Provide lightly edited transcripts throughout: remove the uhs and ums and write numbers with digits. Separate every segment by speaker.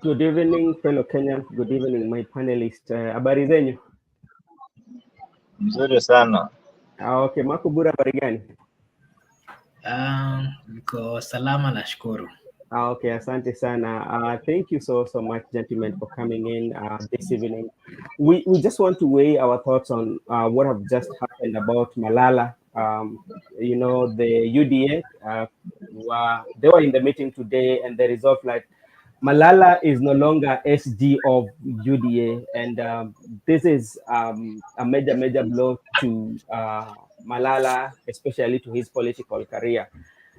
Speaker 1: Good evening, fellow Kenyans. Good evening, my panelists. Habari zenyu?
Speaker 2: Mzuri sana.
Speaker 1: Okay, Makubura, habari gani?
Speaker 3: Niko salama nashukuru.
Speaker 1: Okay, asante sana. Thank you so much, gentlemen, for coming in this evening. We just want to weigh our thoughts on what have just happened about Malala. You know, the UDA, they were in the meeting today, and the result, like, Malala is no longer SG of UDA, and this is a major blow to Malala, especially to his political career.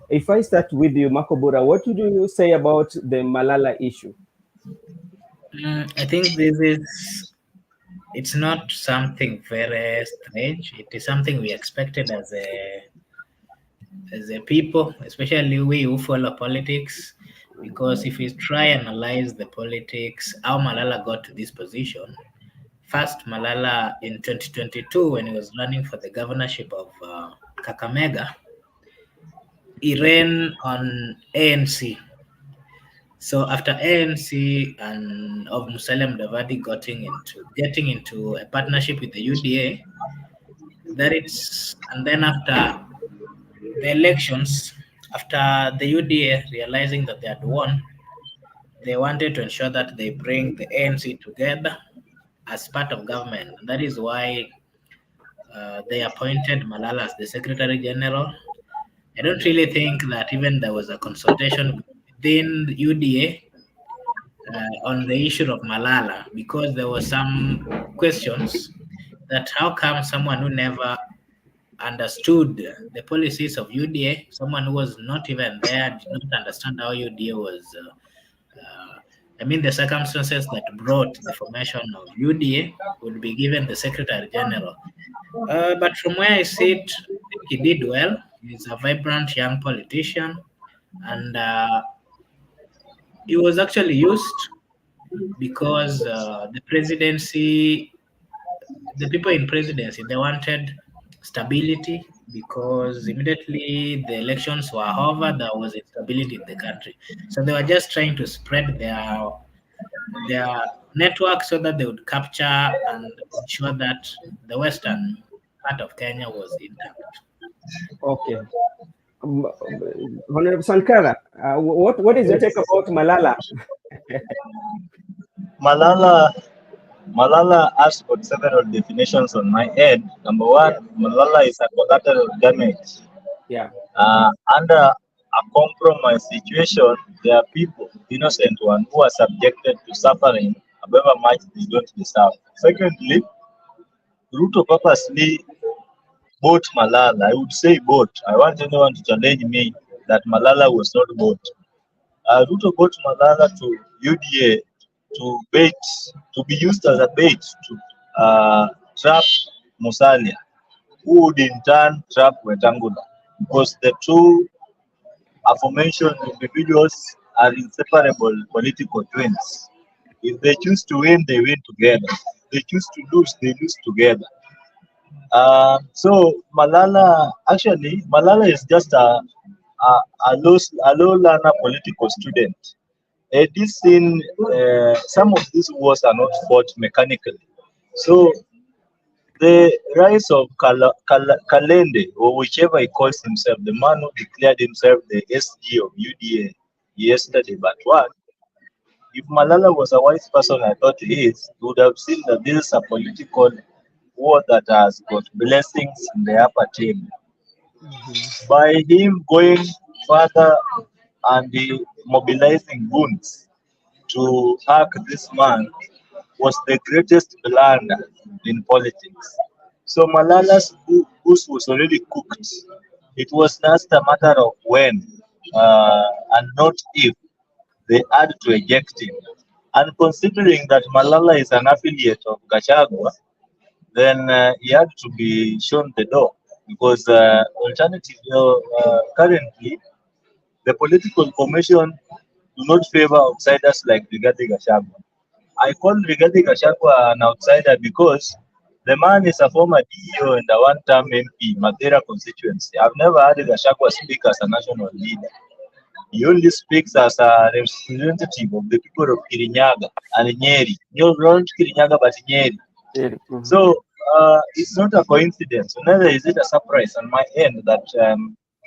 Speaker 1: If I start with you, Makobura, what would you say about the Malala issue?
Speaker 3: I think it's not something very strange. It is something we expected as a people, especially we who follow politics. Because if we try and analyze the politics, how Malala got to this position, first Malala in 2022, when he was running for the governorship of Kakamega, he ran on ANC. So after ANC and of Musalia Mudavadi getting into a partnership with the UDA, and then after the elections, after the UDA realizing that they had won, they wanted to ensure that they bring the ANC together as part of government. And that is why they appointed Malala as the Secretary General. I don't really think that even there was a consultation within the UDA on the issue of Malala, because there were some questions that how come someone who never understood the policies of UDA, someone who was not even there, did not understand how UDA was, the circumstances that brought the formation of UDA, would be given the Secretary General. But from where I sit, he did well. He's a vibrant young politician, and he was actually used because the people in presidency, they wanted stability, because immediately the elections were over, there was instability in the country. So they were just trying to spread their network so that they would capture and ensure that the western part of Kenya was intact.
Speaker 1: Okay. Honorable Sankara, what is your take about Malala?
Speaker 2: Malala has got several definitions on my end. Number one, Malala is a collateral damage.
Speaker 1: Yeah.
Speaker 2: Under a compromise situation, there are people, innocent ones, who are subjected to suffering, however much they don't deserve. Secondly, Ruto purposely bought Malala. I would say bought. I want anyone to challenge me that Malala was not bought. Ruto bought Malala to UDA to be used as a bait to trap Musalia, who would in turn trap Wetangula, because the two aforementioned individuals are inseparable political twins. If they choose to win, they win together. If they choose to lose, they lose together. So Malala is just a low learner political student. Some of these wars are not fought mechanically. So the rise of Kalende, or whichever he calls himself, the man who declared himself the SG of UDA yesterday, but what? If Malala was a wise person, I thought he is, he would have seen that this is a political war that has got blessings in the upper table. By him going further and mobilizing goons to hack this man was the greatest blunder in politics. So Malala's goose was already cooked. It was just a matter of when and not if they had to eject him. And considering that Malala is an affiliate of Gachagua, then he had to be shown the door, because alternatively, currently, the political formation do not favor outsiders like Rigathi Gachagua. I call Rigathi Gachagua an outsider because the man is a former DEO and a one-term MP, Madeira constituency. I've never heard Gachagua speak as a national leader. He only speaks as a representative of the people of Kirinyaga and Nyeri. Not Kirinyaga, but Nyeri. So it's not a coincidence, neither is it a surprise on my end that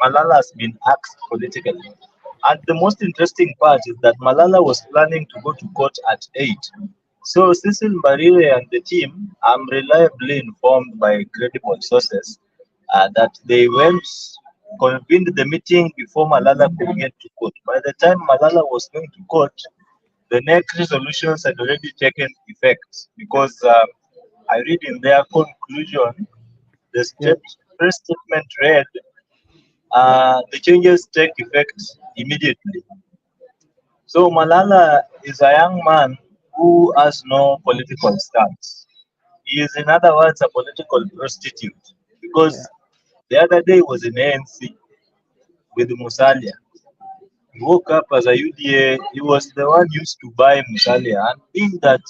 Speaker 2: Malala has been axed politically. And the most interesting part is that Malala was planning to go to court at 8. So Cecil Mbarire and the team, I'm reliably informed by credible sources that they went, convened the meeting before Malala could get to court. By the time Malala was going to court, the next resolutions had already taken effect because I read in their conclusion, the first statement read, the changes take effect immediately. So Malala is a young man who has no political stance. He is, in other words, a political prostitute because the other day was in ANC with Musalia. He woke up as a UDA. He was the one used to buy Musalia, and being that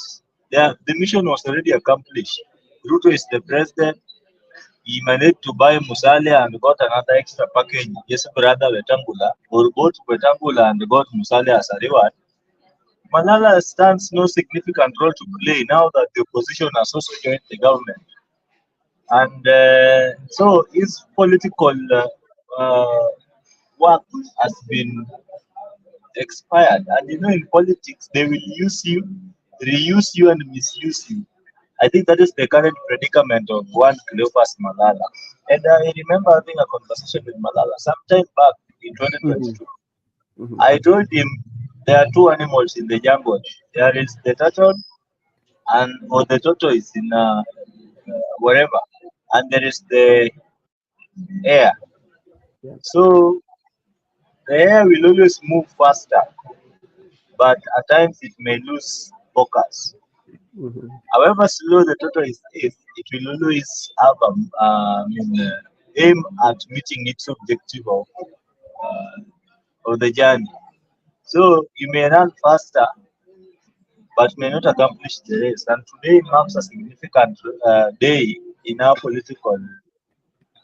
Speaker 2: the mission was already accomplished. Ruto is the president. He managed to buy Musalia and got another extra package. Yes, brother Wetangula, or bought Wetangula and got Musalia as a reward. Malala stands no significant role to play now that the opposition has also joined the government. And so his political work has been expired. And you know, in politics, they will use you, reuse you, and misuse you. I think that is the current predicament of one CLEOPHAS Malala. And I remember having a conversation with Malala sometime back in 2022. I told him there are two animals in the jungle. There is the turtle, or the tortoise in wherever, and there is the air. So the air will always move faster, but at times it may lose focus. However slow the tortoise is, it will always have aim at meeting its objective of the journey. So you may run faster, but may not accomplish the race. And today marks a significant day in our political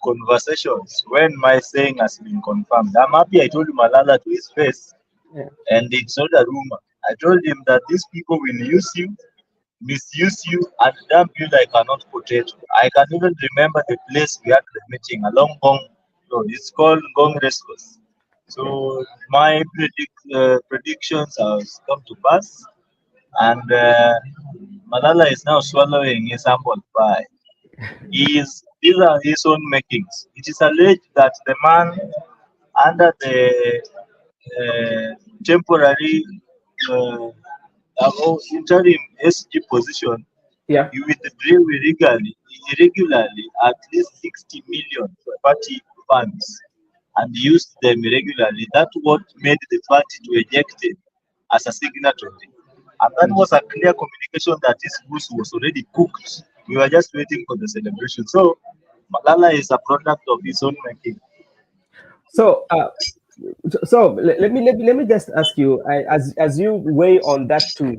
Speaker 2: conversations when my saying has been confirmed. I'm happy I told Malala to his face, and it's not a rumor. I told him that these people will use you, misuse you, and dump you like a hot potato. I can even remember the place we had the meeting along Gong Road. It's called Gong Racecourse. So my predictions have come to pass, and Malala is now swallowing his humble pie. These are his own makings. It is alleged that the man, under the temporary interim SG position, he withdrew irregularly at least 60 million party funds and used them irregularly. That's what made the party to eject him as a signatory. And that was a clear communication that this goose was already cooked. We were just waiting for the celebration. So Malala is a product of his own making.
Speaker 1: So, let me just ask you, as you weigh on that too,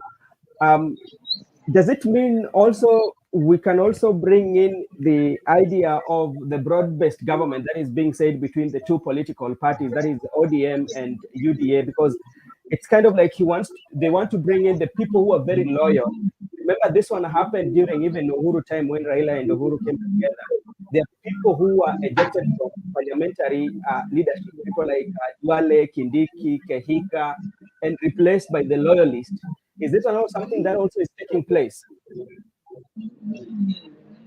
Speaker 1: does it mean also we can also bring in the idea of the broad-based government that is being said between the two political parties, that is ODM and UDA, because it's kind of like they want to bring in the people who are very loyal. Remember, this one happened during even Uhuru time when Raila and Uhuru came together. There are people who are ejected from parliamentary leadership, people like Duale, Kindiki, Kehika, and replaced by the loyalists. Is this something that also is taking place?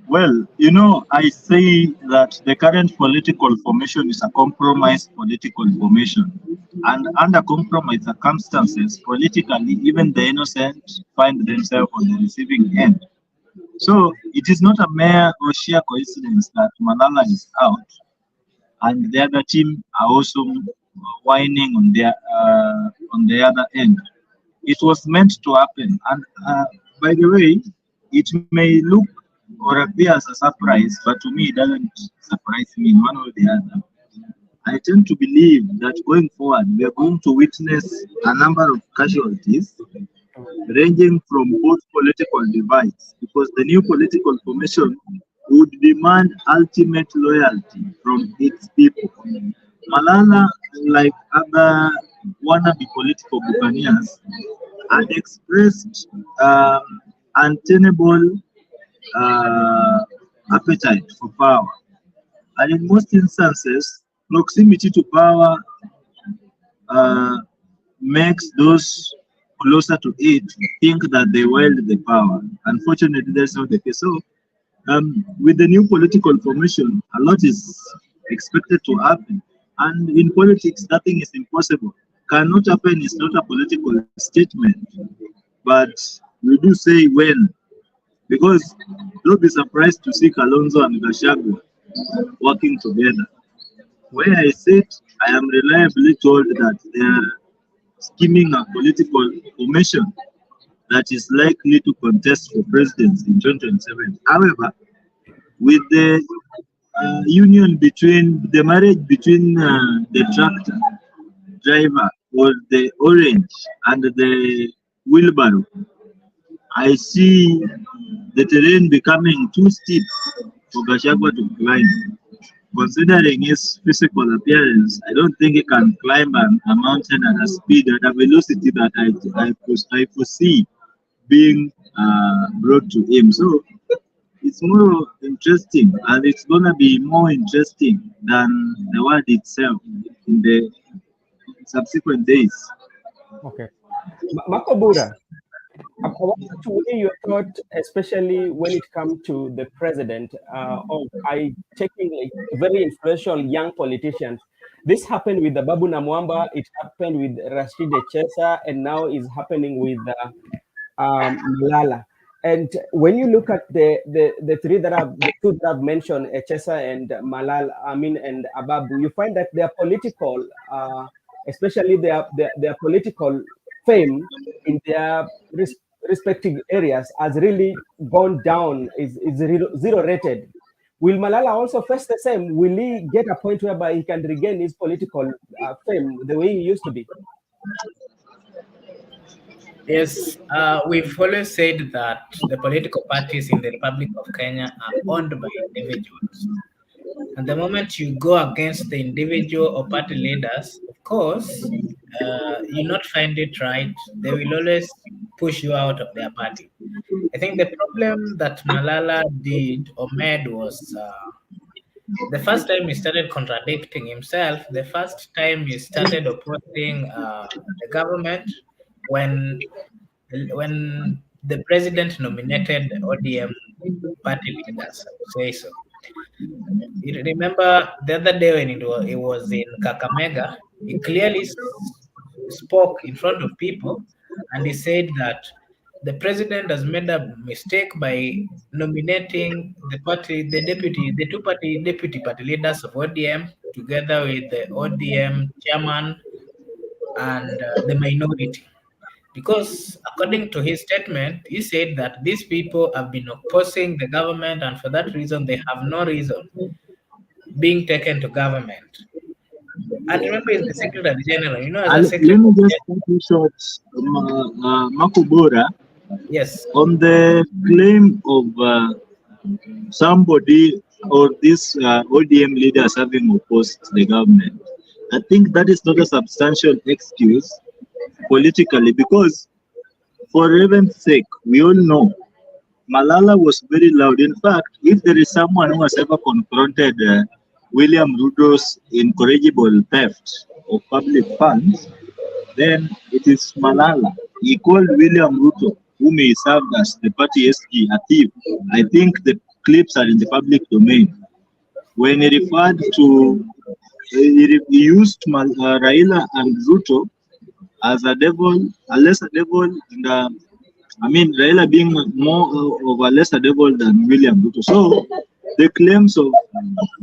Speaker 2: Well, you know, I say that the current political formation is a compromised political formation. And under compromised circumstances, politically, even the innocent find themselves on the receiving end. So it is not a mere or sheer coincidence that Malala is out and the other team are also whining on the other end. It was meant to happen. And by the way, it may look or appear as a surprise, but to me it doesn't surprise me in one or the other. I tend to believe that going forward, we are going to witness a number of casualties ranging from both political divides, because the new political formation would demand ultimate loyalty from its people. Malala, like other wannabe political buccaneers had expressed untenable appetite for power. And in most instances, proximity to power uh, makes those closer to it think that they wield the power. Unfortunately, that's not the case. So, with the new political formation, a lot is expected to happen. And in politics, nothing is impossible. Cannot happen is not a political statement, but we do say when, because don't be surprised to see Kalonzo and Gachagua working together. Where I sit, I am reliably told that they are scheming a political formation that is likely to contest for presidency in 2027. However, with the union between the marriage between the tractor driver or the orange and the wheelbarrow, I see the terrain becoming too steep for Gachagua to climb. Considering his physical appearance, I don't think he can climb a mountain at a speed and a velocity that I foresee being brought to him. So it's more interesting, and it's gonna be more interesting than the word itself in the subsequent days.
Speaker 1: Okay. Makobura, I want to hear your thought, especially when it comes to the president of taking like very influential young politicians. This happened with the Babu Namwamba, it happened with Rashid Echesa, and now is happening with Malala. And when you look at the two that I've mentioned, Echesa and Malala, and Ababu, you find that their political, especially their political fame in their respective areas has really gone down, is zero rated. Will Malala also face the same? Will he get a point whereby he can regain his political fame the way he used to be?
Speaker 3: Yes, we've always said that the political parties in the Republic of Kenya are owned by individuals. And the moment you go against the individual or party leaders, of course, you not find it right. They will always push you out of their party. I think the problem that Malala did or made was the first time he started contradicting himself, the first time he started opposing the government when the president nominated ODM party leaders, I would say so. You remember the other day when it was in Kakamega, he clearly spoke in front of people and he said that the president has made a mistake by nominating the deputy party leaders of ODM together with the ODM chairman and the minority. Because according to his statement, he said that these people have been opposing the government and for that reason they have no reason being taken to government. And remember, he's the Secretary General. As a Secretary
Speaker 2: Let me just cut you short, Makubora,
Speaker 3: yes,
Speaker 2: on the claim of somebody or these ODM leaders having opposed the government. I think that is not a substantial excuse politically because, for heaven's sake, we all know Malala was very loud. In fact, if there is someone who has ever confronted William Ruto's incorrigible theft of public funds, then it is Malala. He called William Ruto, whom he served as the party SG, a thief. I think the clips are in the public domain. When he referred to, he used Raila and Ruto as a devil, a lesser devil, and Raila being more of a lesser devil than William Ruto. So the claims of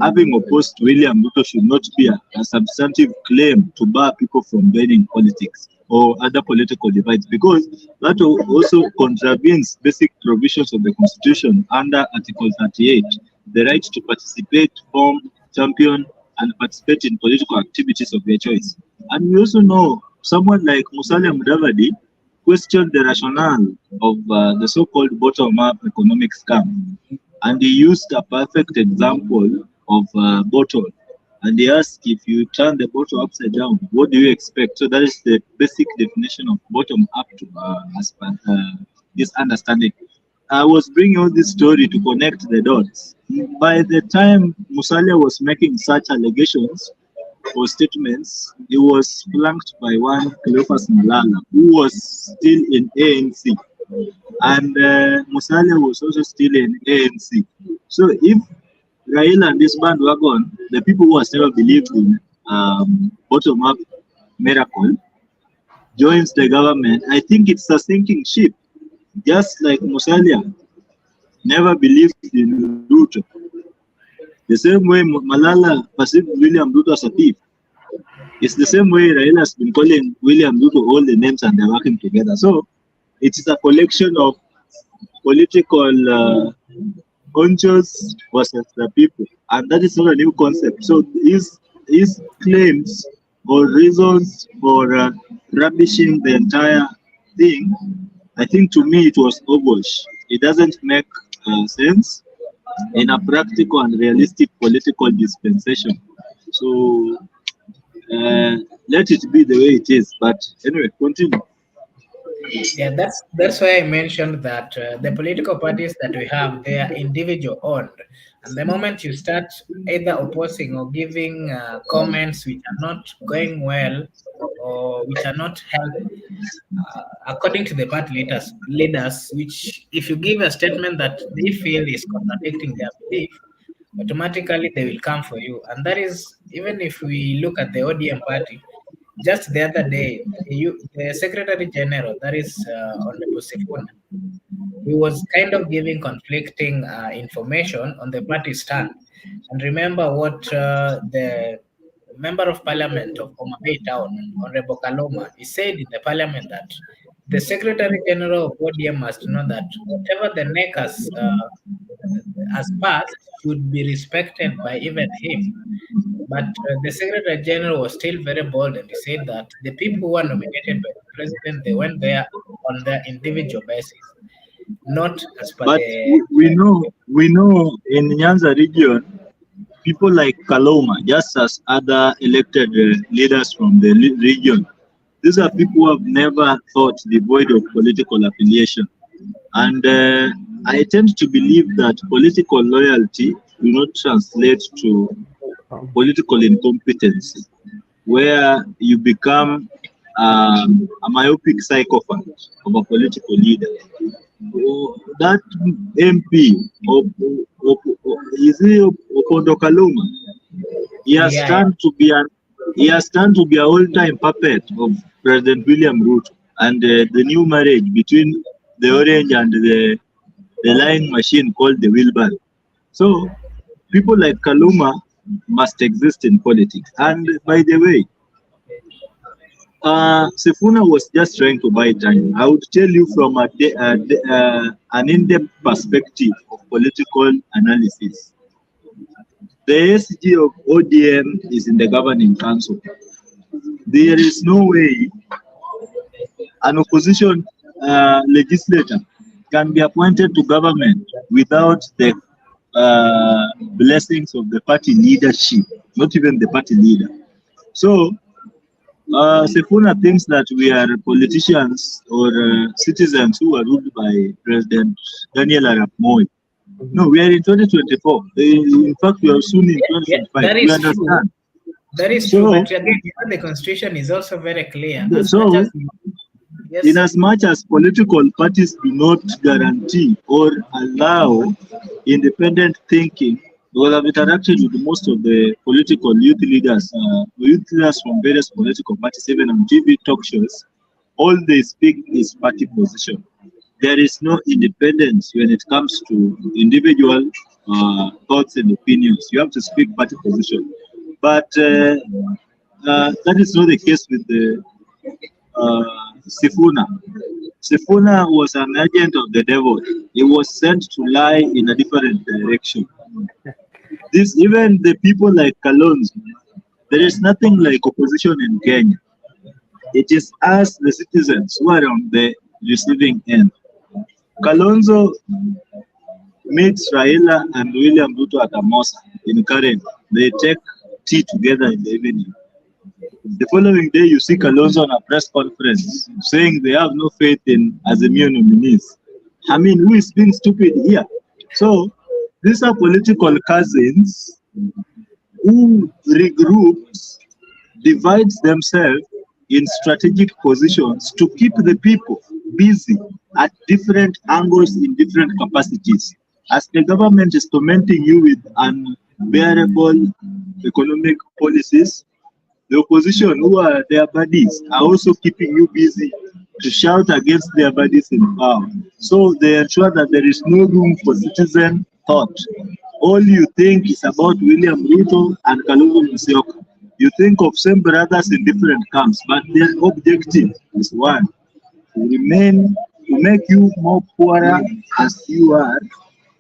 Speaker 2: having opposed William Ruto should not be a substantive claim to bar people from joining politics or other political divides, because that also contravenes basic provisions of the Constitution under Article 38, the right to participate, form, champion, and participate in political activities of their choice. And we also know someone like Musalia Mudavadi questioned the rationale of the so-called bottom-up economic scam. And he used a perfect example of bottle. And they ask, if you turn the bottle upside down, what do you expect? So that is the basic definition of bottom up to as per this understanding. I was bringing all this story to connect the dots. By the time Musalia was making such allegations or statements, he was flanked by one CLEOPHAS Malala, who was still in ANC, and Musalia was also still in ANC. So if Raila and this bandwagon, the people who have never believed in bottom-up miracle, joins the government, I think it's a sinking ship. Just like Musalia never believed in Ruto. The same way Malala perceived William Ruto as a thief. It's the same way Raila has been calling William Ruto all the names and they're working together. So it is a collection of political conscious versus the people. And that is not a new concept. So his claims or reasons for rubbishing the entire thing, I think to me it was obvious. It doesn't make sense in a practical and realistic political dispensation. So let it be the way it is. But anyway, continue.
Speaker 3: Yeah, that's why I mentioned that the political parties that we have, they are individual owned, and the moment you start either opposing or giving comments which are not going well or which are not held according to the party leaders, which if you give a statement that they feel is contradicting their belief, automatically they will come for you. And that is, even if we look at the ODM party, just the other day, the Secretary General, that is Honorable Sifuna, he was kind of giving conflicting information on the party stand. And remember what the Member of Parliament of Homa Bay Town, Honorable Kaloma, he said in the Parliament that the Secretary General of ODM must know that whatever the NEC has passed should be respected by even him. But the Secretary General was still very bold and he said that the people who were nominated by the president, they went there on their individual basis, not as per
Speaker 2: But
Speaker 3: the.
Speaker 2: we know in Nyanza region, people like Kaloma, just as other elected leaders from the region, these are people who have never thought devoid of political affiliation. And I tend to believe that political loyalty will not translate to political incompetency, where you become a myopic sycophant of a political leader. That MP, is he Opondo Kaluma? He has
Speaker 3: Yeah,
Speaker 2: turned to be an all-time puppet of President William Ruto, and the new marriage between the orange and the lying machine called the wheelbarrow. So people like Kaluma must exist in politics. And by the way, Sifuna was just trying to buy time. I would tell you from an in-depth perspective of political analysis. The SG of ODM is in the governing council. There is no way an opposition legislator can be appointed to government without the blessings of the party leadership, not even the party leader. So Sifuna thinks that we are politicians or citizens who are ruled by President Daniel Arap Moi. No, we are in 2024. In fact, we are soon in
Speaker 3: yeah,
Speaker 2: 2025.
Speaker 3: that
Speaker 2: We
Speaker 3: is
Speaker 2: understand.
Speaker 3: true. That is
Speaker 2: So,
Speaker 3: true. But again, the constitution is also very clear. As
Speaker 2: so
Speaker 3: much as
Speaker 2: in
Speaker 3: yes,
Speaker 2: as much as political parties do not guarantee or allow independent thinking, because I've interacted with most of the political youth leaders from various political parties, even on TV talk shows, all they speak is party position. There is no independence when it comes to individual thoughts and opinions. You have to speak party position. But that is not the case with the Sifuna. Sifuna was an agent of the devil. He was sent to lie in a different direction. This even the people like Kalonzo, there is nothing like opposition in Kenya. It is us, the citizens, who are on the receiving end. Kalonzo meets Raila and William Ruto at Amosa in Karen. They take tea together in the evening. The following day, you see Kalonzo on a press conference saying they have no faith in Azimio nominees. I mean, who is being stupid here? So these are political cousins who regroups, divides themselves in strategic positions to keep the people busy at different angles in different capacities. As the government is tormenting you with unbearable economic policies, the opposition, who are their buddies, are also keeping you busy to shout against their buddies in power. So they ensure that there is no room for citizen thought. All you think is about William Ruto and Kalonzo Musyoka. You think of same brothers in different camps, but their objective is one: to remain, to make you more poorer as you are,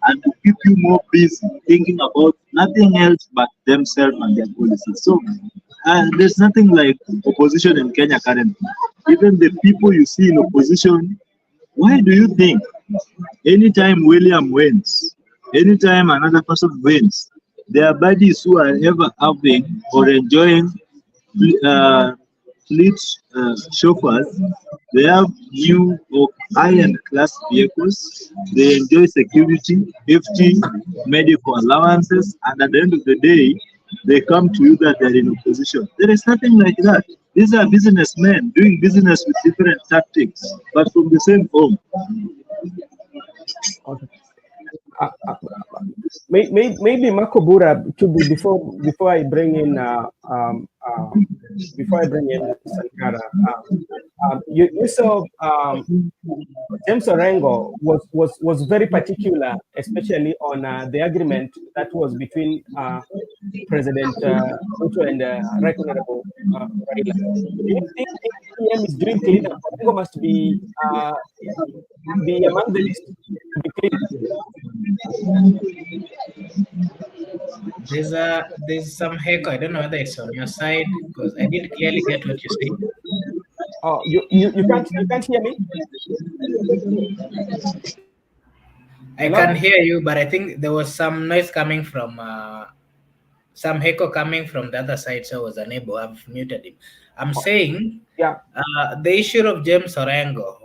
Speaker 2: and to keep you more busy thinking about nothing else but themselves and their policies. So there's nothing like opposition in Kenya currently. Even the people you see in opposition, why do you think anytime William wins, anytime another person wins, their buddies who are ever having or enjoying uh, fleet chauffeurs, they have new or high-end class vehicles. They enjoy security, safety, medical allowances, and at the end of the day, they come to you that they're in opposition. There is nothing like that. These are businessmen doing business with different tactics, but from the same home.
Speaker 1: Okay. Maybe Makobura to be before I bring in Sankara. You saw James Orengo was very particular, especially on the agreement that was between President Ruto and Right Honorable Raila. Do you think APM is doing cleanup? Orengo must be among the list to be cleaned.
Speaker 3: There's some echo. I don't know whether it's on your side because I didn't clearly get what you said.
Speaker 1: Oh, you can't hear me?
Speaker 3: I can hear you, but I think there was some noise coming from some echo coming from the other side, so I was unable. I've muted him. I'm saying,
Speaker 1: yeah,
Speaker 3: the issue of James Orengo.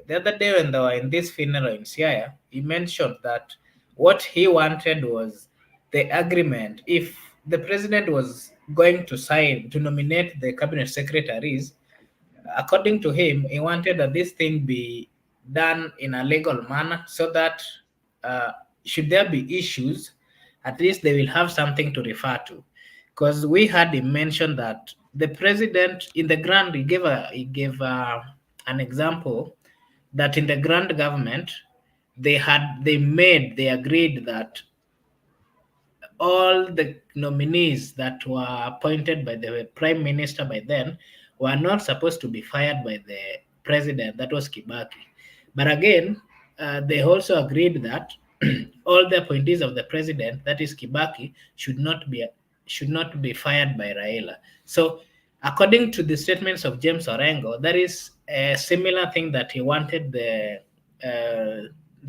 Speaker 3: The other day when they were in this funeral in Siaya, he mentioned that what he wanted was the agreement. If the president was going to sign to nominate the cabinet secretaries, according to him, he wanted that this thing be done in a legal manner so that should there be issues, at least they will have something to refer to. Because we had him mention that the president in the grand, he gave an example that in the grand government they agreed that all the nominees that were appointed by the prime minister by then were not supposed to be fired by the president, that was Kibaki. But again, they also agreed that all the appointees of the president, that is Kibaki, should not be fired by Raila. So according to the statements of James Orengo, that is a similar thing that he wanted the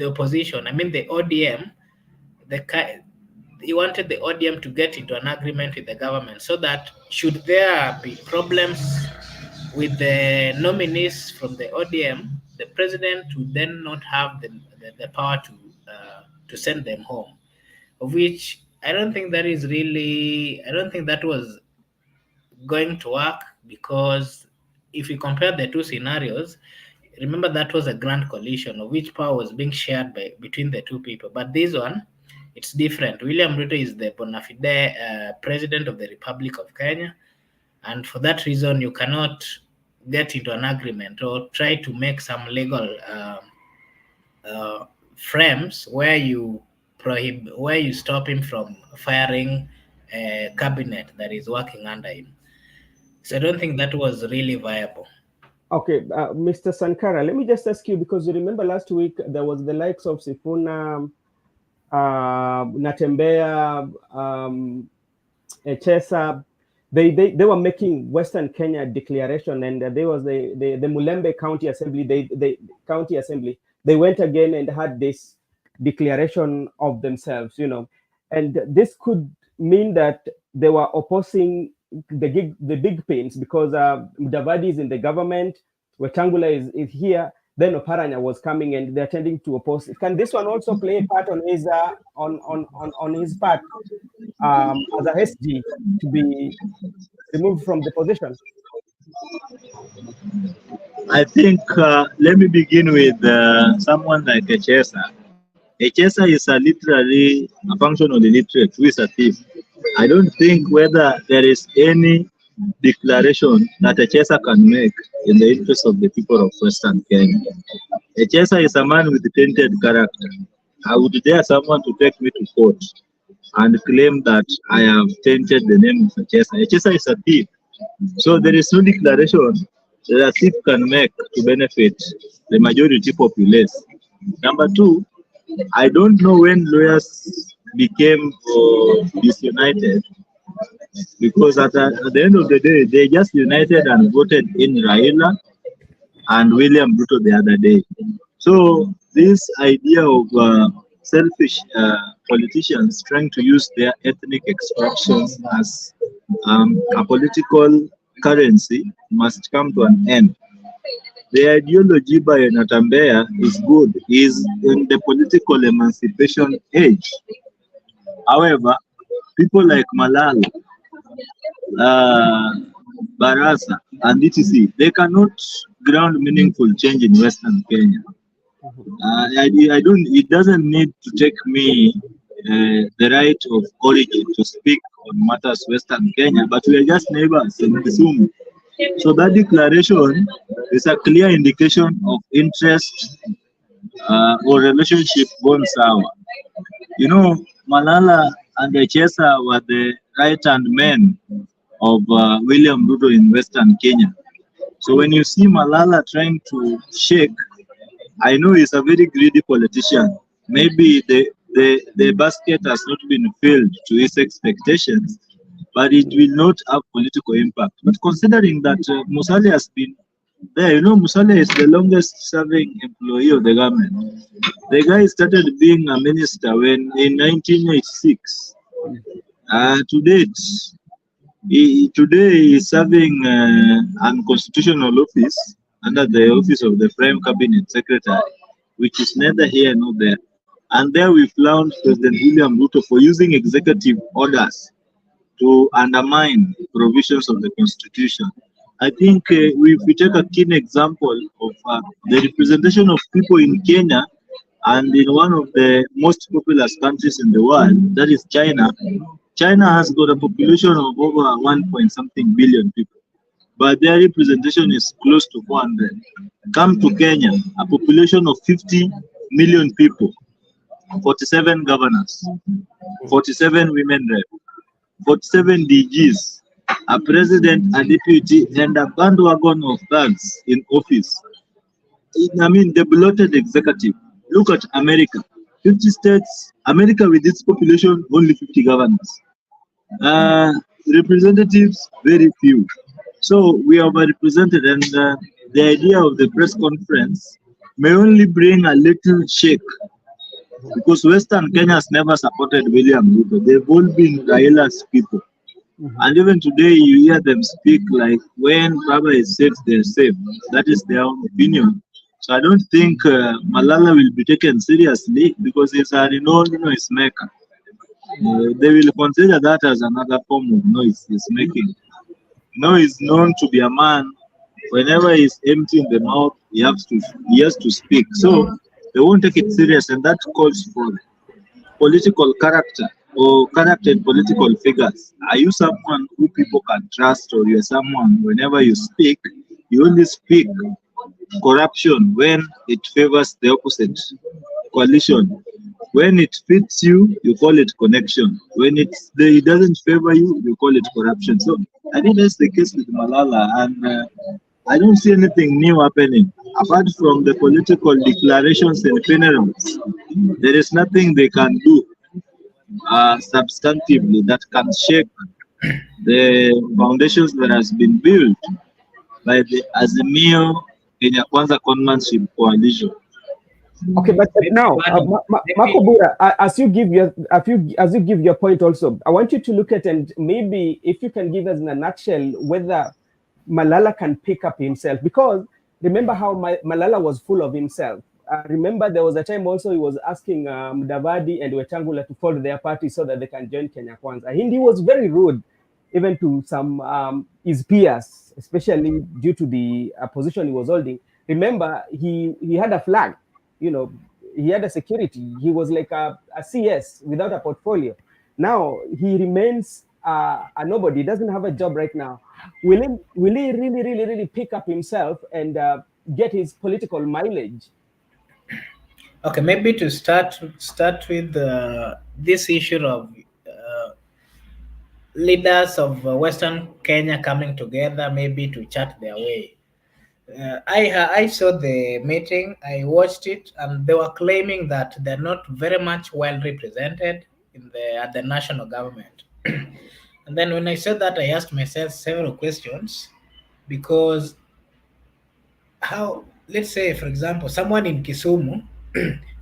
Speaker 3: opposition, I mean the ODM, he wanted the ODM to get into an agreement with the government so that should there be problems with the nominees from the ODM, the president would then not have the power to send them home. Of which I don't think that was going to work, because if you compare the two scenarios, remember that was a grand coalition of which power was being shared between the two people. But this one, it's different. William Ruto is the bona fide president of the Republic of Kenya, and for that reason, you cannot get into an agreement or try to make some legal frames where you stop him from firing a cabinet that is working under him. So I don't think that was really viable.
Speaker 1: Okay, Mr. Sankara, let me just ask you, because you remember last week there was the likes of Sifuna, Natembea, Chesa. They were making Western Kenya declaration, and there was the Mulembe County Assembly. They went again and had this declaration of themselves, and this could mean that they were opposing the big pains because Mudavadi is in the government, Wetangula is here, then Oparanya was coming, and they're tending to oppose. Can this one also play a part on his on his part as a SG to be removed from the position?
Speaker 2: I think let me begin with someone like Echesa. Echesa is literally a functional illiterate who is a thief. I don't think whether there is any declaration that Echesa can make in the interest of the people of Western Kenya. Echesa is a man with tainted character. I would dare someone to take me to court and claim that I have tainted the name of Echesa. Echesa is a thief. So there is no declaration that a thief can make to benefit the majority populace. Number two, I don't know when lawyers became disunited, because at the end of the day, they just united and voted in Raila and William Ruto the other day. So this idea of selfish politicians trying to use their ethnic extractions as a political currency must come to an end. The ideology by Natambea is good. He is in the political emancipation age. However, people like Malala, Barasa, and etc., they cannot ground meaningful change in Western Kenya. I don't. It doesn't need to take me the right of origin to speak on matters Western Kenya, but we are just neighbors in Kisumu. So that declaration is a clear indication of interest or relationship gone sour. You know, Malala and Echesa were the right-hand men of William Ruto in Western Kenya. So when you see Malala trying to shake, I know he's a very greedy politician. Maybe the basket has not been filled to his expectations, but it will not have political impact. But considering that Musalia has been there, you know, Musalia is the longest serving employee of the government. The guy started being a minister when in 1986. To date, today he is serving an constitutional office under the office of the Prime Cabinet Secretary, which is neither here nor there. And there we found President William Ruto for using executive orders to undermine provisions of the Constitution. I think if we take a keen example of the representation of people in Kenya and in one of the most populous countries in the world, that is China. China has got a population of over 1 billion people, but their representation is close to 400. Come to Kenya, a population of 50 million people, 47 governors, 47 women rep, 47 DGs, a president, a deputy, and a bandwagon of thugs in office. I mean, the bloated executive. Look at America. 50 states, America with its population, only 50 governors. Representatives, very few. So we are represented, and the idea of the press conference may only bring a little shake, because Western Kenya has never supported William Ruto. They've all been Raila's people. And even today, you hear them speak like, when Baba is safe, they're safe. That is their own opinion. So I don't think Malala will be taken seriously, because he's a renowned noise maker. They will consider that as another form of noise he's making. He's known to be a man, whenever he's empty in the mouth, he has to speak. So they won't take it serious, and that calls for political character or character in political figures. Are you someone who people can trust, or you're someone whenever you speak, you only speak corruption when it favors the opposite coalition? When it fits you, you call it connection. When it doesn't favor you, you call it corruption. So I think that's the case with Malala, and I don't see anything new happening. Apart from the political declarations and funerals, there is nothing they can do substantively that can shake the foundations that has been built by the Azimio Kenya Kwanza Conmanship Coalition.
Speaker 1: Okay, but
Speaker 3: Maybe
Speaker 1: now,
Speaker 3: maybe
Speaker 1: Makobura, as you give your point also, I want you to look at, and maybe if you can give us in a nutshell whether Malala can pick up himself, because remember how Malala was full of himself. Remember there was a time also he was asking Mudavadi and Wetangula to follow their party so that they can join Kenya Kwanza. And he was very rude even to some his peers, especially due to the position he was holding. Remember, he had a flag, you know, he had a security. He was like a CS without a portfolio. Now he remains a nobody. He doesn't have a job right now. Will he really pick up himself and get his political mileage?
Speaker 3: okay. Maybe to start with this issue of leaders of Western Kenya coming together, maybe to chart their way. I saw the meeting, I watched it, and they were claiming that they're not very much well represented in the at the national government. And then when I said that, I asked myself several questions, because how, let's say for example, someone in Kisumu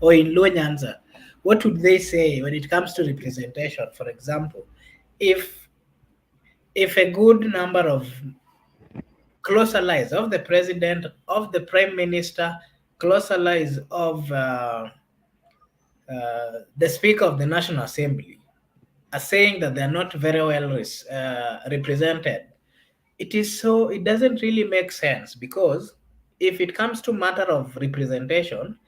Speaker 3: or in Luo Nyanza, what would they say when it comes to representation? For example, if a good number of close allies of the president, of the prime minister, close allies of the speaker of the national assembly are saying that they are not very well represented, it doesn't really make sense, because if it comes to matter of representation,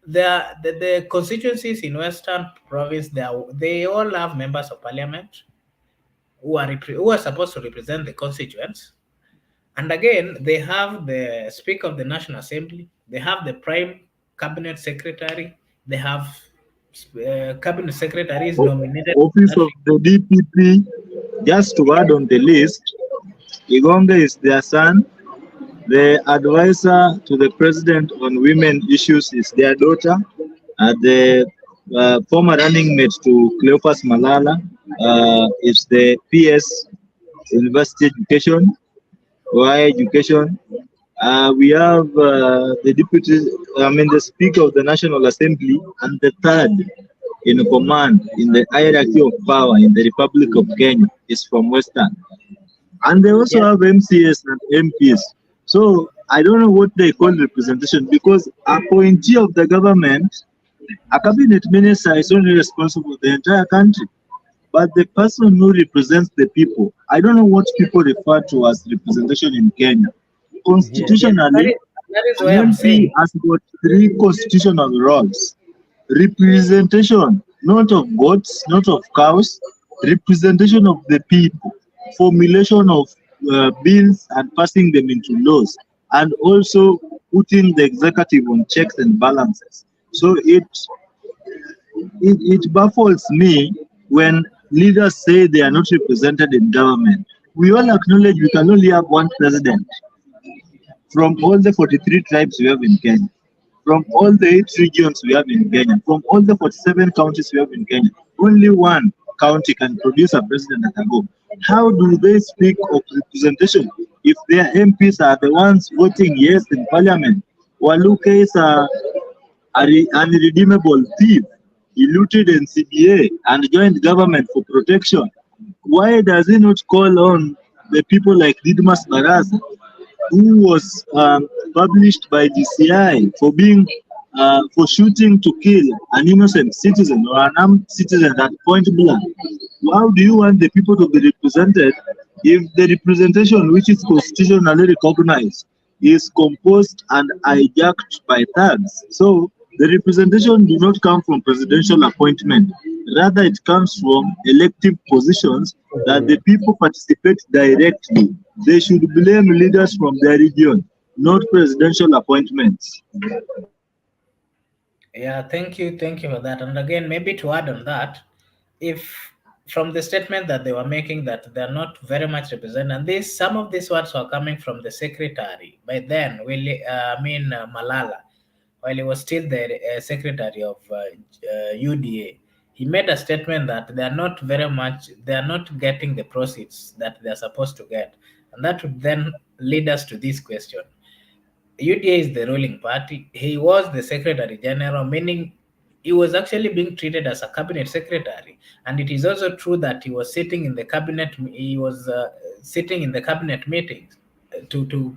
Speaker 3: the constituencies in Western province, they all have members of parliament who are supposed to represent the constituents. And again, they have the Speaker of the National Assembly, they have the Prime Cabinet Secretary, they have Cabinet Secretaries nominated.
Speaker 2: Office of the DPP, just to add on the list, Igonga is their son. The advisor to the president on women issues is their daughter. The former running mate to CLEOPHAS Malala is the PS University Education, higher education. We have the Speaker of the National Assembly, and the third in command in the hierarchy of power in the Republic of Kenya is from Western. And they also
Speaker 1: Yes.
Speaker 2: have MCS and MPs. So I don't know what they call representation, because appointee of the government, a cabinet minister is only responsible for the entire country. But the person who represents the people, I don't know what people refer to as representation in Kenya.
Speaker 1: Yes.
Speaker 3: Yes,
Speaker 2: Constitutionally,
Speaker 3: that is why
Speaker 2: an
Speaker 3: I'm
Speaker 2: MP
Speaker 3: saying.
Speaker 2: has got three constitutional roles: representation, not of goats, not of cows, representation of the people, formulation of bills and passing them into laws, and also putting the executive on checks and balances. So it baffles me when leaders say they are not represented in government. We all acknowledge we can only have one president from all the 43 tribes we have in Kenya, from all the 8 regions we have in Kenya, from all the 47 counties we have in Kenya. Only one county can produce a president at a go. How do they speak of representation if their MPs are the ones voting yes in parliament? Waluke is an irredeemable thief. He looted NCBA and joined government for protection. Why does he not call on the people like Didmas Baraza, who was published by DCI for shooting to kill an innocent citizen or an armed citizen at point blank? How do you want the people to be represented if the representation, which is constitutionally recognized, is composed and hijacked by thugs? So the representation do not come from presidential appointment. Rather, it comes from elective positions that the people participate directly. They should blame leaders from their region, not presidential appointments.
Speaker 3: Yeah, thank you for that. And again, maybe to add on that, if from the statement that they were making that they're not very much represented, and this some of these words were coming from the secretary by then, Malala, while he was still the secretary of UDA. He made a statement that they are not getting the proceeds that they're supposed to get, and that would then lead us to this question: UDA is the ruling party. He was the Secretary General, meaning he was actually being treated as a cabinet secretary. And it is also true that he was sitting in the cabinet. He was sitting in the cabinet meetings to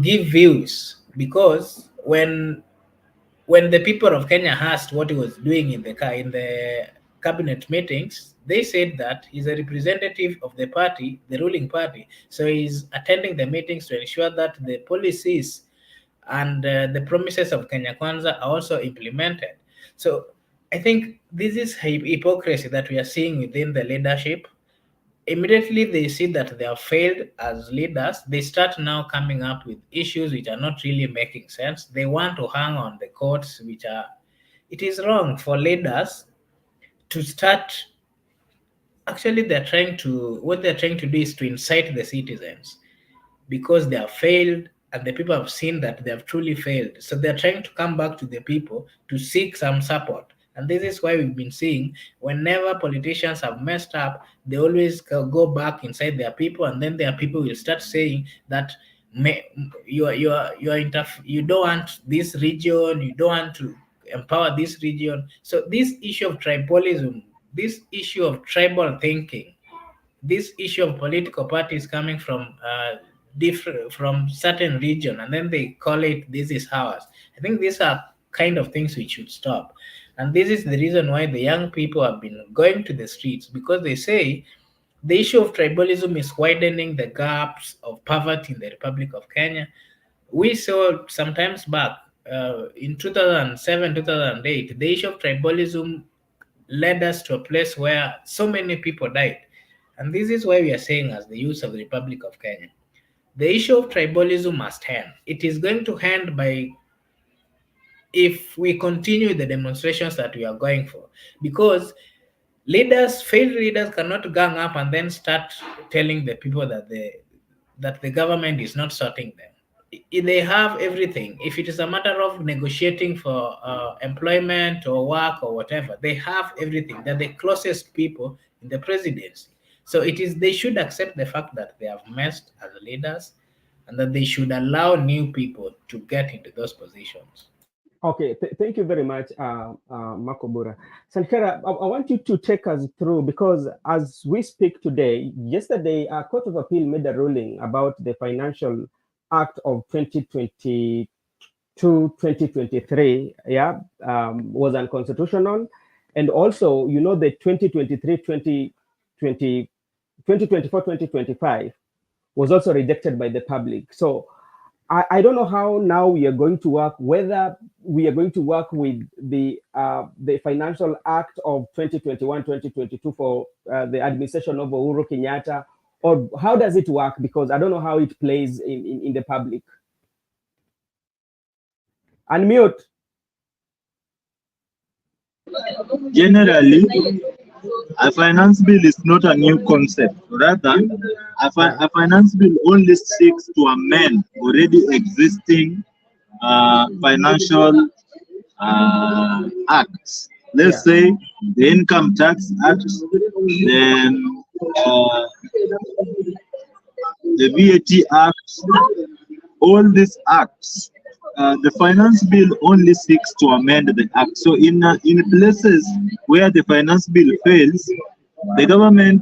Speaker 3: give views, because when the people of Kenya asked what he was doing in the cabinet meetings, they said that he's a representative of the party, the ruling party. So he's attending the meetings to ensure that the policies and the promises of Kenya Kwanza are also implemented. So I think this is hypocrisy that we are seeing within the leadership. Immediately they see that they have failed as leaders, they start now coming up with issues which are not really making sense. They want to hang on the courts, which are, it is wrong for leaders to start. Actually, what they're trying to do is to incite the citizens, because they have failed and the people have seen that they have truly failed. So they're trying to come back to the people to seek some support. And this is why we've been seeing whenever politicians have messed up, they always go back inside their people, and then their people will start saying that you don't want this region, you don't want to empower this region. So this issue of tribalism, this issue of tribal thinking, this issue of political parties coming from different from certain region, and then they call it this is ours. I think these are kind of things we should stop, and this is the reason why the young people have been going to the streets, because they say the issue of tribalism is widening the gaps of poverty in the Republic of Kenya. We saw sometimes back in 2007 2008, the issue of tribalism led us to a place where so many people died. And this is why we are saying, as the youth of the Republic of Kenya, the issue of tribalism must end. It is going to end by if we continue the demonstrations that we are going for. Because failed leaders cannot gang up and then start telling the people that the government is not sorting them. They have everything. If it is a matter of negotiating for employment or work or whatever, they have everything. They're the closest people in the presidency. So they should accept the fact that they have messed as leaders, and that they should allow new people to get into those positions.
Speaker 1: Okay, thank you very much, Makobura. Sankara, I want you to take us through, because as we speak today, yesterday, a Court of Appeal made a ruling about the Financial Act of 2022-2023, was unconstitutional. And also, the 2024-2025 was also rejected by the public. So I don't know how now we are going to work, whether we are going to work with the Financial Act of 2021-2022 for the administration of Uhuru Kenyatta, or how does it work? Because I don't know how it plays in the public. Unmute.
Speaker 2: Generally, a finance bill is not a new concept. Rather, a finance bill only seeks to amend already existing financial acts. Let's say the Income Tax Act, then the VAT Act, all these acts. The finance bill only seeks to amend the act. So in places where the finance bill fails, the government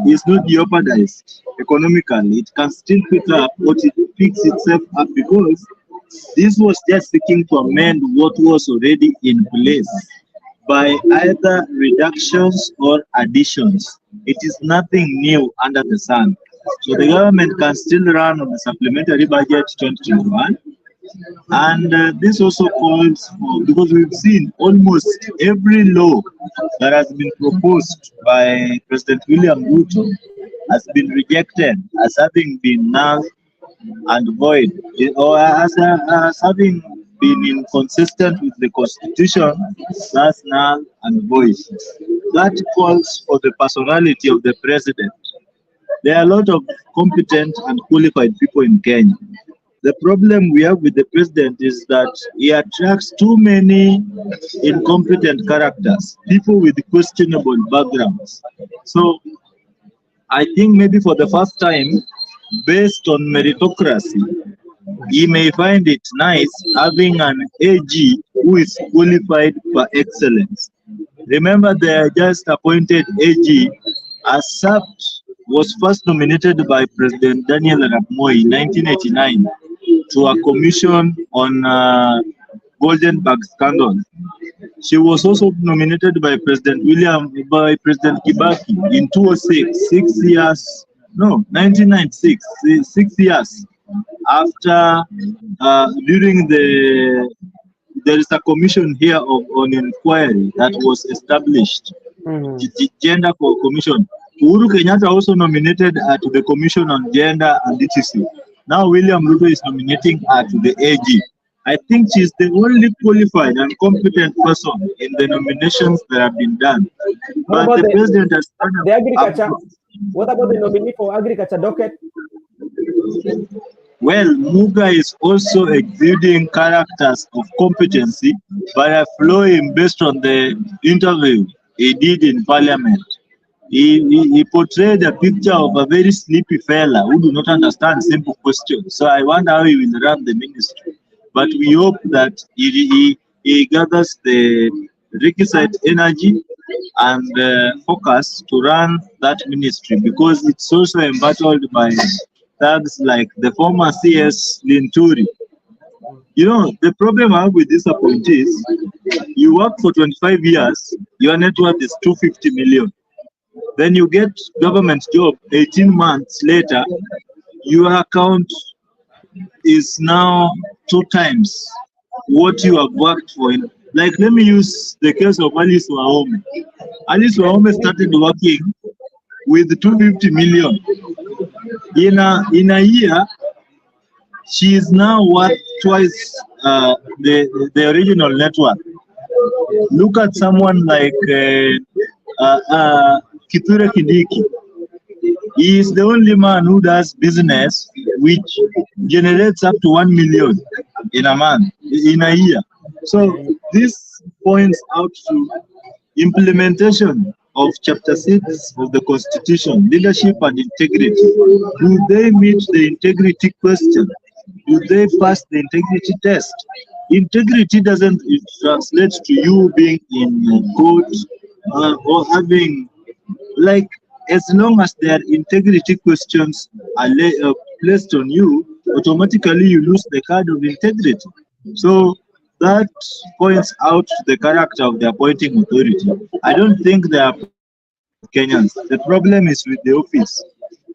Speaker 2: is not jeopardized economically. It can still pick up what it picks itself up, because this was just seeking to amend what was already in place by either reductions or additions. It is nothing new under the sun. So the government can still run on the supplementary budget 2021. And this also calls for, because we've seen almost every law that has been proposed by President William Ruto has been rejected as having been null and void, or as having been inconsistent with the Constitution, that's null and void. That calls for the personality of the president. There are a lot of competent and qualified people in Kenya. The problem we have with the president is that he attracts too many incompetent characters, people with questionable backgrounds. So I think maybe for the first time, based on meritocracy, He may find it nice having an AG who is qualified for excellence. Remember, the just appointed AG, ASAP, was first nominated by President Daniel Arap Moi in 1989 to a commission on Golden Bag scandal. She was also nominated by by President Kibaki in 2006, 6 years, no, 1996, 6 years after, during there is a commission here on inquiry that was established, the Gender Commission. Uhuru Kenyatta also nominated to the Commission on Gender and Literacy. Now William Ruto is nominating her to the AG. I think she's the only qualified and competent person in the nominations that have been done.
Speaker 1: What
Speaker 2: But
Speaker 1: about
Speaker 2: the president has
Speaker 1: the agriculture? What about the nominee for agriculture docket?
Speaker 2: Well, Muga is also exuding characters of competency by flowing based on the interview he did in parliament. He portrayed a picture of a very sleepy fella who do not understand simple questions. So I wonder how he will run the ministry. But we hope that he gathers the requisite energy and focus to run that ministry, because it's also embattled by thugs like the former CS Linturi. You know, the problem I have with this appointees, you work for 25 years, your net worth is 250 million. Then you get government job 18 months later, your account is now 2 times what you have worked for. Like, let me use the case of Alice Wahome. Alice Wahome started working with 250 million. In a year, she is now worth twice the original net worth. Look at someone like Kithure Kindiki. He is the only man who does business which generates up to 1 million in a month, in a year. So this points out to implementation of Chapter 6 of the Constitution, leadership and integrity. Do they meet the integrity question? Do they pass the integrity test? Integrity doesn't translate to you being in court or having, like, as long as their integrity questions are placed on you, automatically you lose the card of integrity. So that points out the character of the appointing authority. I don't think they are Kenyans. The problem is with the office.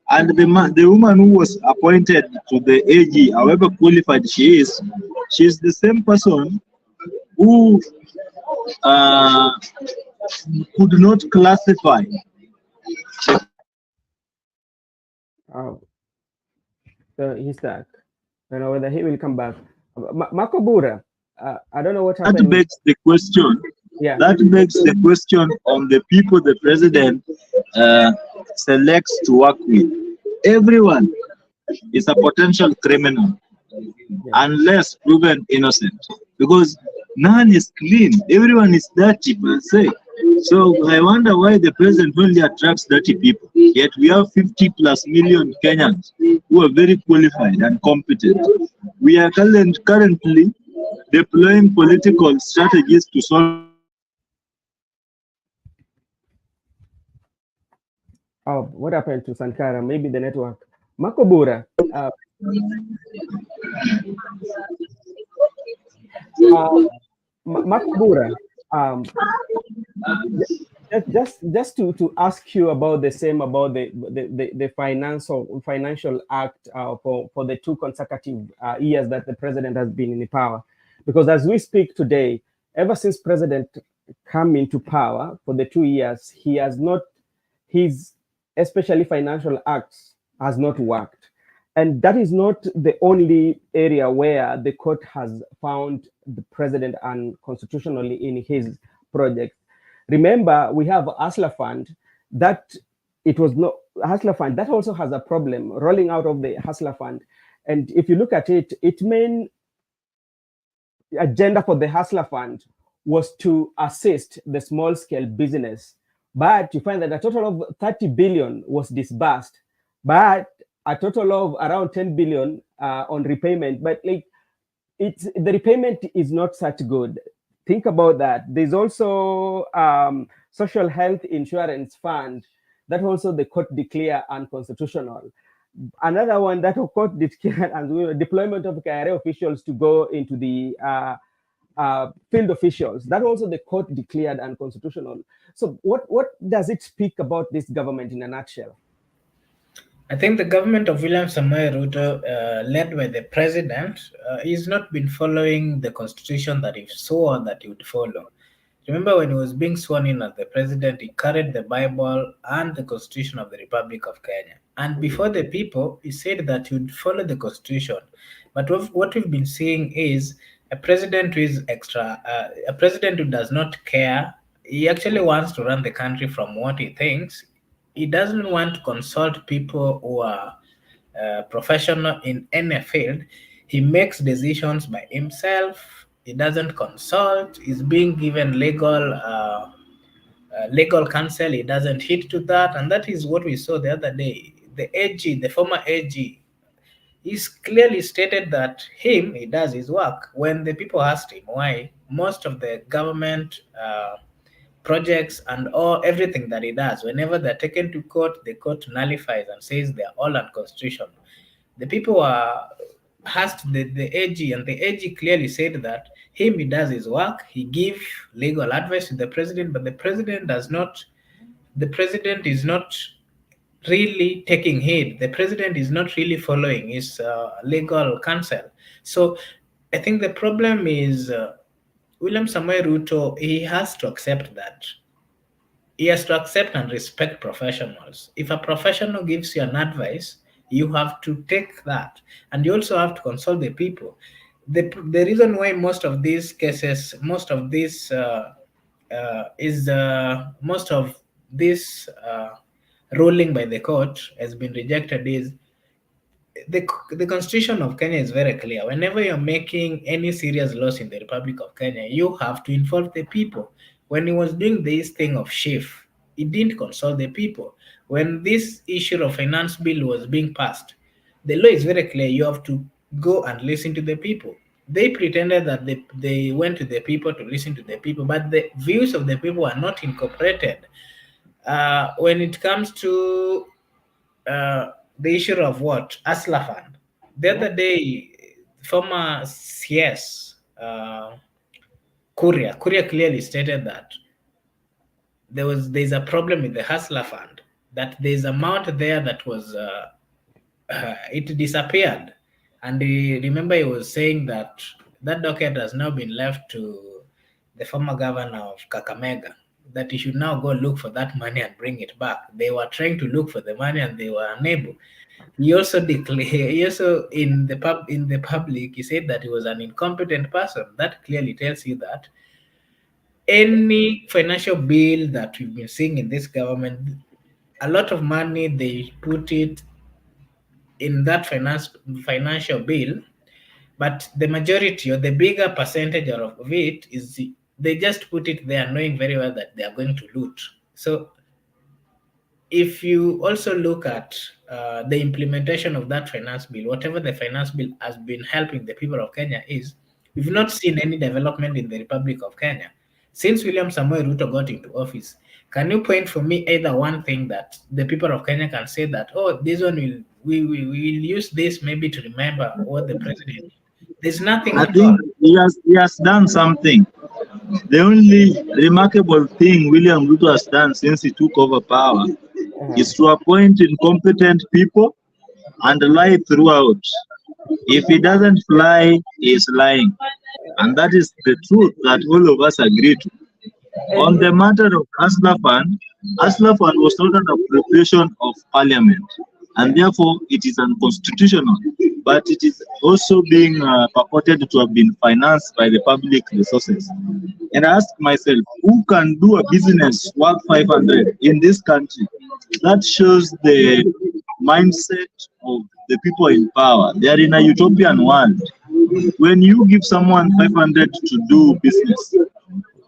Speaker 2: And the woman who was appointed to the AG, however qualified she is the same person who could not classify.
Speaker 1: Oh, so he's stuck. I don't know whether he will come back. Makobura, I don't know what happened.
Speaker 2: That begs the question.
Speaker 1: Yeah.
Speaker 2: That begs the question on the people the president selects to work with. Everyone is a potential criminal unless proven innocent, because none is clean. Everyone is dirty per se. So I wonder why the president only attracts dirty people. Yet we have 50+ million Kenyans who are very qualified and competent. We are currently deploying political strategies to solve.
Speaker 1: Oh, what happened to Sankara? Maybe the network. Makobura. Makobura. Just to ask you about the same, about the financial act for the 2 consecutive years that the president has been in power, because as we speak today, ever since president come into power for the 2 years, he has not, his especially financial acts has not worked. And that is not the only area where the court has found the president unconstitutionally in his project. Remember, we have Hustler Fund, that it was not Hustler Fund that also has a problem rolling out of the Hustler Fund. And if you look at it, its main agenda for the Hustler Fund was to assist the small scale business. But you find that a total of 30 billion was disbursed. But a total of around 10 billion on repayment, but like the repayment is not such good. Think about that. There's also social health insurance fund that also the court declare unconstitutional. Another one that the court declared and deployment of KRA officials to go into the field officials, that also the court declared unconstitutional. So what does it speak about this government in a nutshell?
Speaker 3: I think the government of William Samoei Ruto, led by the president, he's not been following the constitution that he swore that he would follow. Remember when he was being sworn in as the president, he carried the Bible and the constitution of the Republic of Kenya. And before the people, he said that he would follow the constitution. But what we've been seeing is a president who is a president who does not care. He actually wants to run the country from what he thinks. He doesn't want to consult people who are professional in any field. He makes decisions by himself. He doesn't consult. He's being given legal counsel. He doesn't hit to that, and that is what we saw the other day. The AG, the former AG, he's clearly stated that he does his work. When the people asked him why, most of the government projects and everything that he does, whenever they're taken to court, the court nullifies and says they're all unconstitutional. The people are asked the AG, and the AG clearly said that he does his work. He gives legal advice to the president, but the president does not. The president is not really taking heed. The president is not really following his legal counsel. So I think the problem is William Samoei Ruto, he has to accept that. He has to accept and respect professionals. If a professional gives you an advice, you have to take that. And you also have to consult the people. The reason why most of these cases, most of this ruling by the court has been rejected is the constitution of Kenya is very clear. Whenever you're making any serious laws in the Republic of Kenya, you have to involve the people. When he was doing this thing of SHIF, he didn't consult the people. When this issue of finance bill was being passed, the law is very clear. You have to go and listen to the people. They pretended that they went to the people to listen to the people, but the views of the people are not incorporated. When it comes to the issue of what? Aslafan. The other day, former CS, Kuria clearly stated that there's a problem with the Hustler Fund, that there's amount there that was, it disappeared. And remember he was saying that docket has now been left to the former governor of Kakamega, that he should now go look for that money and bring it back. They were trying to look for the money and they were unable. He also in the public, he said that he was an incompetent person. That clearly tells you that any financial bill that we've been seeing in this government, a lot of money they put it in that financial bill, but the majority or the bigger percentage of it is they just put it there knowing very well that they are going to loot. So if you also look at the implementation of that finance bill, whatever the finance bill has been helping the people of Kenya is, we've not seen any development in the Republic of Kenya. Since William Samoei Ruto got into office, can you point for me either one thing that the people of Kenya can say that, oh, this one we will use this maybe to remember what the president. There's nothing.
Speaker 2: I think he has done something. The only remarkable thing William Ruto has done since he took over power is to appoint incompetent people and lie throughout. If he doesn't lie, he is lying. And that is the truth that all of us agree to. On the matter of Aslafan was not an appropriation of parliament, and therefore it is unconstitutional, but it is also being purported to have been financed by the public resources. And I ask myself, who can do a business worth 500 in this country? That shows the mindset of the people in power. They are in a utopian world. When you give someone 500 to do business,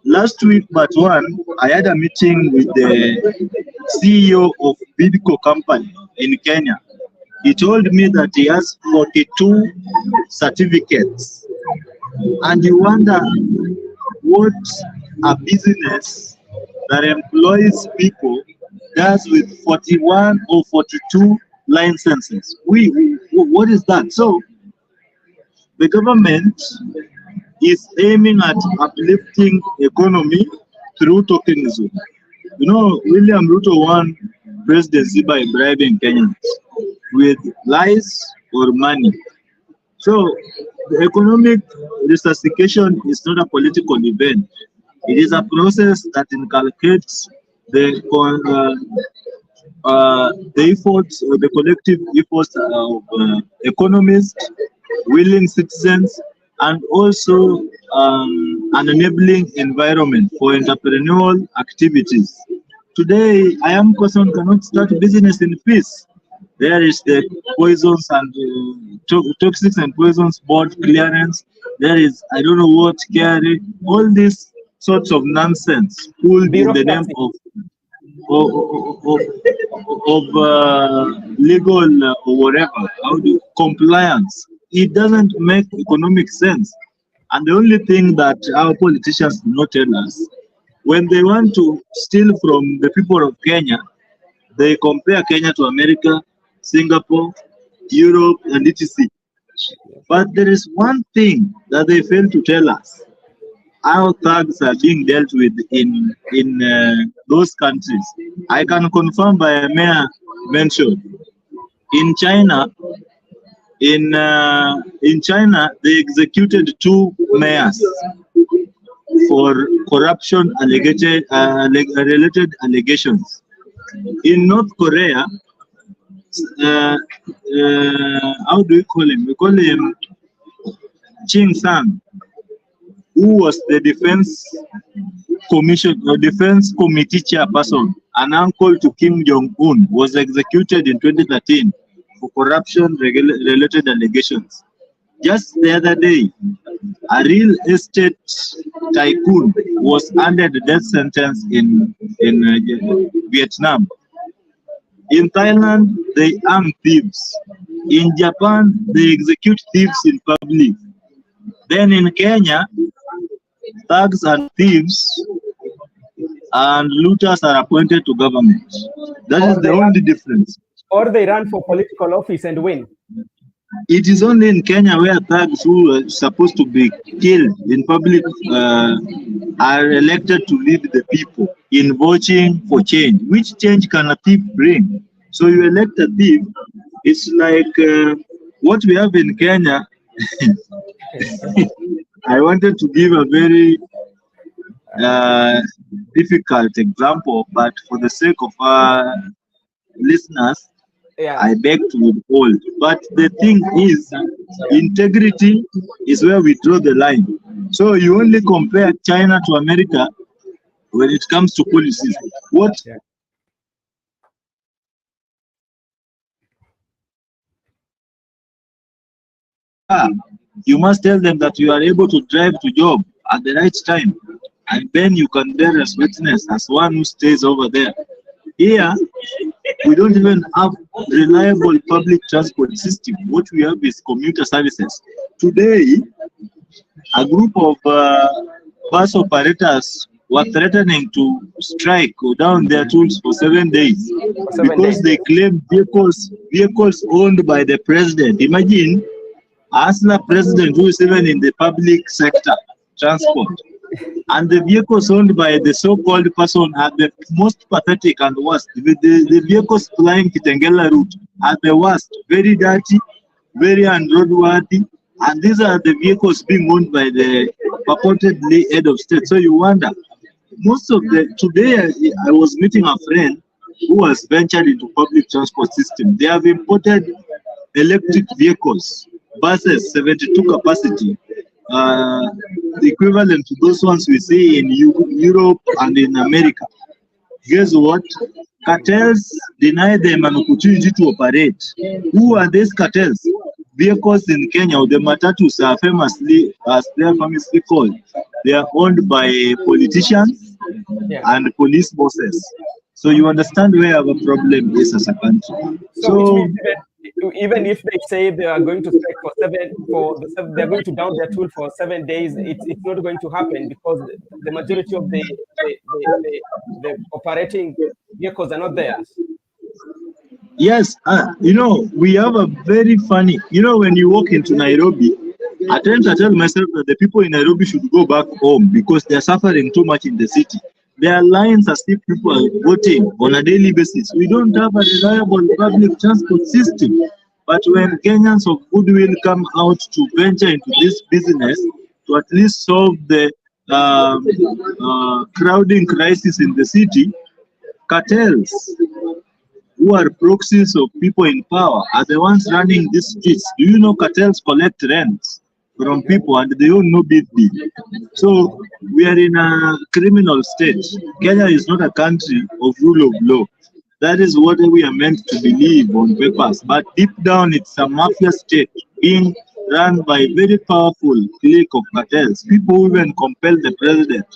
Speaker 2: last week, but one, I had a meeting with the CEO of Bidco company in Kenya. He told me that he has 42 certificates. And you wonder what a business that employs people does with 41 or 42 licenses. What is that? So the government is aiming at uplifting economy through tokenism. You know, William Ruto won presidency by bribing Kenyans with lies or money. So the economic resuscitation is not a political event. It is a process that inculcates the efforts or the collective efforts of economists, willing citizens, and also an enabling environment for entrepreneurial activities. Today, I am person cannot start business in peace. There is the poisons and toxics and poisons board clearance. There is I don't know what carry all these sorts of nonsense pulled in the name of legal or whatever, compliance. It doesn't make economic sense. And the only thing that our politicians do not tell us, when they want to steal from the people of Kenya, they compare Kenya to America, Singapore, Europe, and etc. But there is one thing that they fail to tell us: how thugs are being dealt with in those countries. I can confirm by a mere mention. In China, in China, they executed 2 mayors for corruption related allegations. In North Korea, how do we call him? We call him Ching Sang, who was the defense committee chairperson, an uncle to Kim Jong-un, was executed in 2013 for corruption related allegations. Just the other day, a real estate tycoon was handed a death sentence in Vietnam. In Thailand, they arm thieves. In Japan, they execute thieves in public. Then in Kenya, thugs and thieves and looters are appointed to government. That is the only difference.
Speaker 1: Or they run for political office and win.
Speaker 2: It is only in Kenya where thugs who are supposed to be killed in public are elected to lead the people in voting for change. Which change can a thief bring? So you elect a thief. It's like what we have in Kenya. I wanted to give a very difficult example, but for the sake of our listeners, I beg to withhold. But the thing is, integrity is where we draw the line. So you only compare China to America when it comes to policies. What? You must tell them that you are able to drive to job at the right time, and then you can bear as witness as one who stays over there. Here, we don't even have reliable public transport system. What we have is commuter services. Today, a group of bus operators were threatening to strike or down their tools for 7 days because they claim vehicles owned by the president. Imagine, as the president who is even in the public sector transport, and the vehicles owned by the so-called person are the most pathetic and worst. The vehicles flying Kitengela route are the worst, very dirty, very unroadworthy, and these are the vehicles being owned by the purportedly head of state. So you wonder, today I was meeting a friend who has ventured into public transport system. They have imported electric vehicles, buses, 72 capacity, the equivalent to those ones we see in Europe and in America. Guess what? Cartels deny them an opportunity to operate. Who are these cartels? Vehicles in Kenya, or the matatus are famously, as they are famously called, they are owned by politicians and police bosses. So you understand where our problem is as a country.
Speaker 1: So even if they say they are going to strike they're going to down their tool for 7 days, it's not going to happen because the majority of the operating vehicles are not theirs.
Speaker 2: Yes, we have a very funny, when you walk into Nairobi, at times I tell myself that the people in Nairobi should go back home because they're suffering too much in the city. There are lines as if people are voting on a daily basis. We don't have a reliable public transport system. But when Kenyans of goodwill come out to venture into this business to at least solve the crowding crisis in the city, cartels who are proxies of people in power are the ones running these streets. Do you know cartels collect rents from people and they own no big deal? So we are in a criminal state. Kenya is not a country of rule of law. That is what we are meant to believe on papers. But deep down, it's a mafia state being run by a very powerful clique of cartels. People even compel the president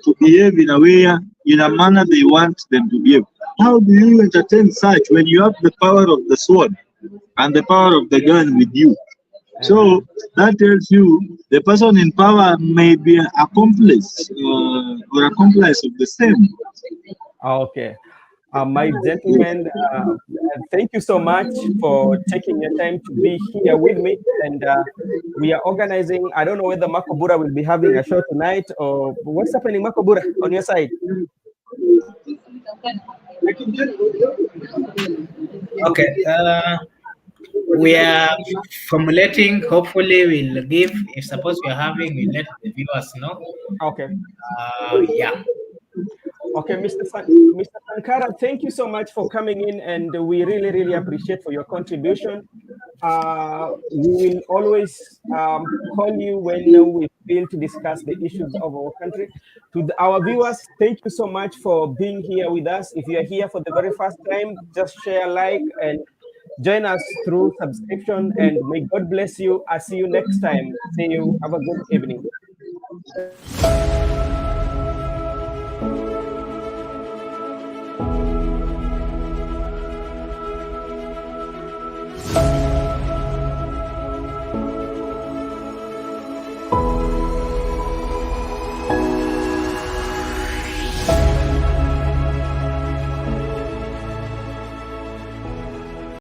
Speaker 2: to behave in a manner they want them to behave. How do you entertain such when you have the power of the sword and the power of the gun with you? So that tells you the person in power may be an accomplice or accomplice of the same.
Speaker 1: Okay. My gentlemen, thank you so much for taking your time to be here with me. And we are organizing, I don't know whether Makobura will be having a show tonight or what's happening, Makobura, on your side?
Speaker 3: Okay. We are formulating. Hopefully, we'll give. If suppose we are having, we'll let the viewers know.
Speaker 1: Okay.
Speaker 3: Yeah.
Speaker 1: Okay, Mr. Sankara, thank you so much for coming in, and we really, really appreciate for your contribution. We will always call you when we feel to discuss the issues of our country. To our viewers, thank you so much for being here with us. If you are here for the very first time, just share, like, and join us through subscription, and may God bless you. I'll see you next time. See you. Have a good evening.